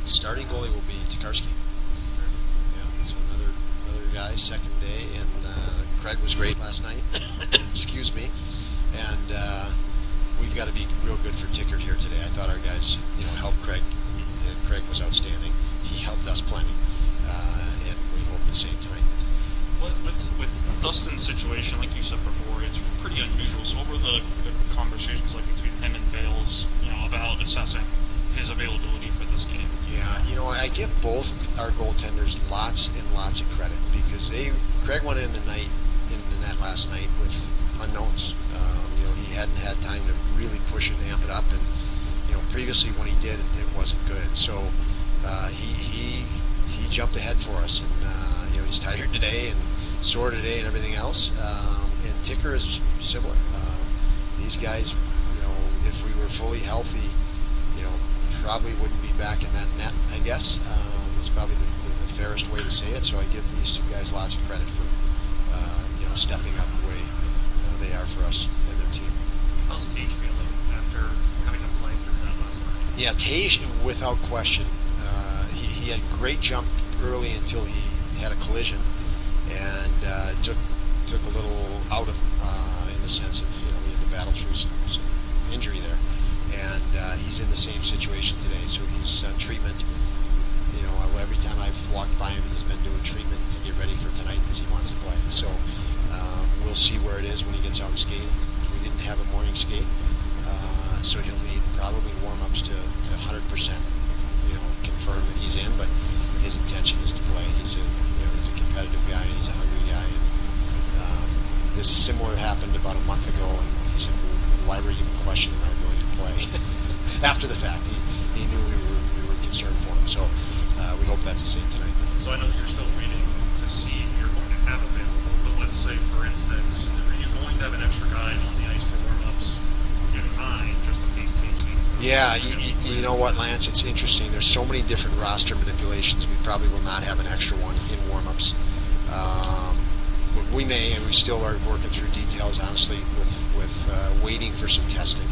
Starting goalie will be Tokarski. Yeah, so another guy, second day, and Craig was great last night. Excuse me. And we've got to be real good for Tickert here today. I thought our guys, helped Craig. And Craig was outstanding. He helped us plenty, and we hope the same tonight. With Dustin's situation, like you said before, it's pretty unusual. So what were the conversations like between him and Bales, about assessing his availability for this game? Yeah, I give both our goaltenders lots and lots of credit because Craig went in the net last night with unknowns. He hadn't had time to really push and amp it up, and previously when he did, it wasn't good. So he jumped ahead for us, and he's tired today and sore today and everything else. And Ticker is similar. These guys, if we were fully healthy, probably wouldn't be back in that net, I guess. Is probably the fairest way to say it. So I give these two guys lots of credit for stepping up the way they are for us and their team. How's Tage feeling after having to play through that last night? Yeah, Tage, without question. He had a great jump early until he had a collision, and took a little out of in the sense of he had to battle through some injury there, and he's in the same situation today. So he's treatment. Every time I've walked by him, he's been doing treatment to get ready for tonight because he wants to play. So we'll see where it is when he gets out and skating. We didn't have a morning skate, so he'll need probably warm-ups to 100%. Confirm that he's in, but his intention is to play. He's a competitive guy, and he's a hungry guy. And this similar happened about a month ago, and he said, "Why were you questioning my ability to play?" After the fact, he knew we were concerned for him. So we hope that's the same tonight. So I know that you're still waiting to see who you're going to have available, but let's say, for instance, are you going to have an extra guy on the ice for warm-ups in mind, just in case Tage being? Yeah, you know what, Lance? It's interesting. There's so many different roster manipulations. We probably will not have an extra one in warm-ups. We may, and we still are working through details, honestly, with waiting for some testing.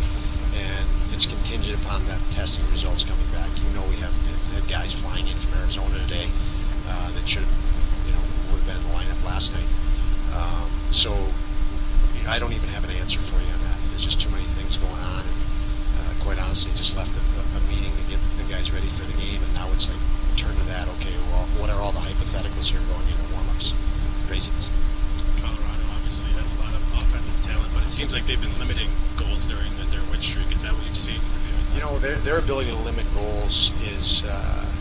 And it's contingent upon that testing results coming back. We have had guys flying in from Arizona today that should have, would have been in the lineup last night. So I don't even have an answer for you on that. There's just too many things going on. And quite honestly, just left a meeting to get the guys ready for the game, and now it's like turn to that. Okay, well, what are all the hypotheticals here going into warm-ups? Craziness. Colorado obviously has a lot of offensive talent, but it seems like they've been limiting goals during their win streak. Is that what you've seen? Their ability to limit goals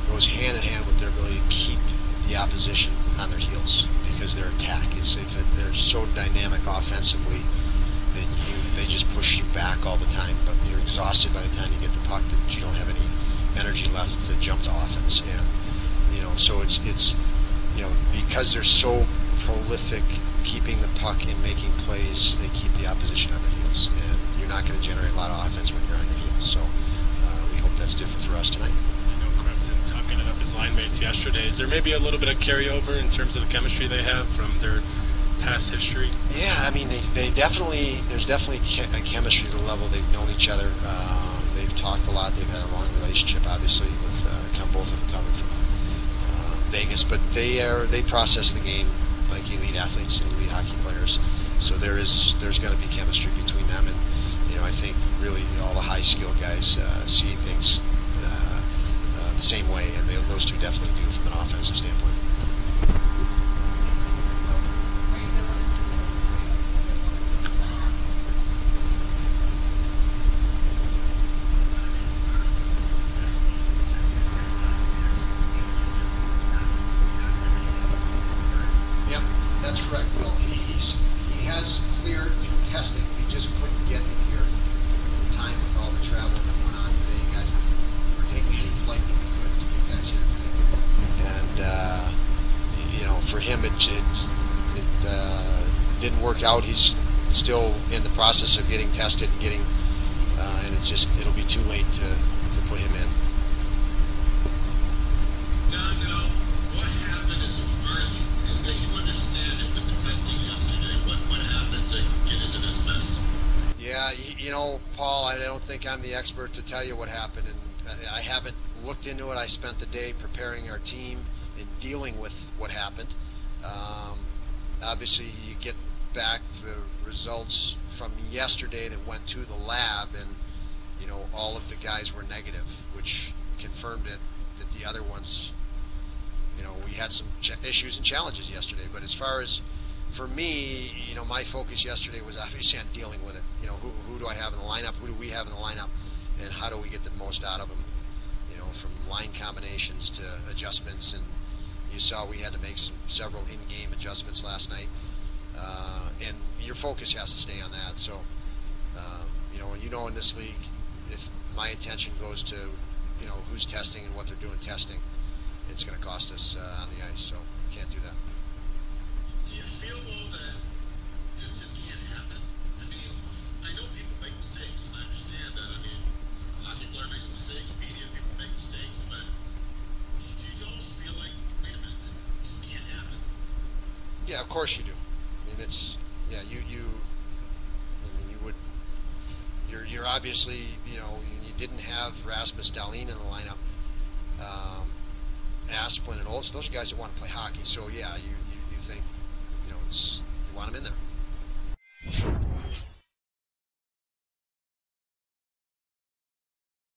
goes hand in hand with their ability to keep the opposition on their heels because their attack they're so dynamic offensively that they just push you back all the time, but you're exhausted by the time you get the puck that you don't have any energy left to jump to offense. And so it's because they're so prolific keeping the puck and making plays, they keep the opposition on their heels, and you're not going to generate a lot of offense when you're on your heels. So we hope that's different for us tonight. I know Clemson talking it up his line mates yesterday. Is there maybe a little bit of carryover in terms of the chemistry they have from their past history? Yeah, I mean, there's definitely a chemistry to the level they've known each other. They've talked a lot. They've had a long relationship, obviously, with both of them coming from Vegas. But they process the game like elite athletes and elite hockey players. So there's going to be chemistry between them, and I think really all the high skilled guys see things the same way, and those two definitely do from an offensive standpoint. Yep, that's correct, Will. He has cleared through testing. We just couldn't get him here in time with all the travel that went on today. Guys, we're taking any flight that we could to get guys here today. And for him, it didn't work out. He's still in the process of getting tested and and it'll be too late to put him in. Don, now, what happened as far as you understand it with the testing yesterday? What happened to get into this mess? Yeah, Paul, I don't think I'm the expert to tell you what happened, and I haven't looked into it. I spent the day preparing our team and dealing with what happened. Obviously, you get back the results from yesterday that went to the lab, and all of the guys were negative, which confirmed it that the other ones, we had some issues and challenges yesterday. But as far as for me, my focus yesterday was obviously on dealing with it. Who do I have in the lineup? Who do we have in the lineup? And how do we get the most out of them? From line combinations to adjustments, and you saw we had to make several in-game adjustments last night. And your focus has to stay on that. So, in this league, if my attention goes to, who's testing and what they're doing testing, it's going to cost us on the ice. So, can't do that. Do you feel, though, that this just can't happen? I mean, I know people make mistakes, and I understand that. I mean, hockey player makes mistakes, media people make mistakes, but do you almost feel like, wait a minute, this just can't happen? Yeah, of course you do. I mean, it's, yeah, you would, you're obviously, you didn't have Rasmus Dahlin in the lineup, Asplund and Olsen. Those are guys that want to play hockey. So, yeah, you think,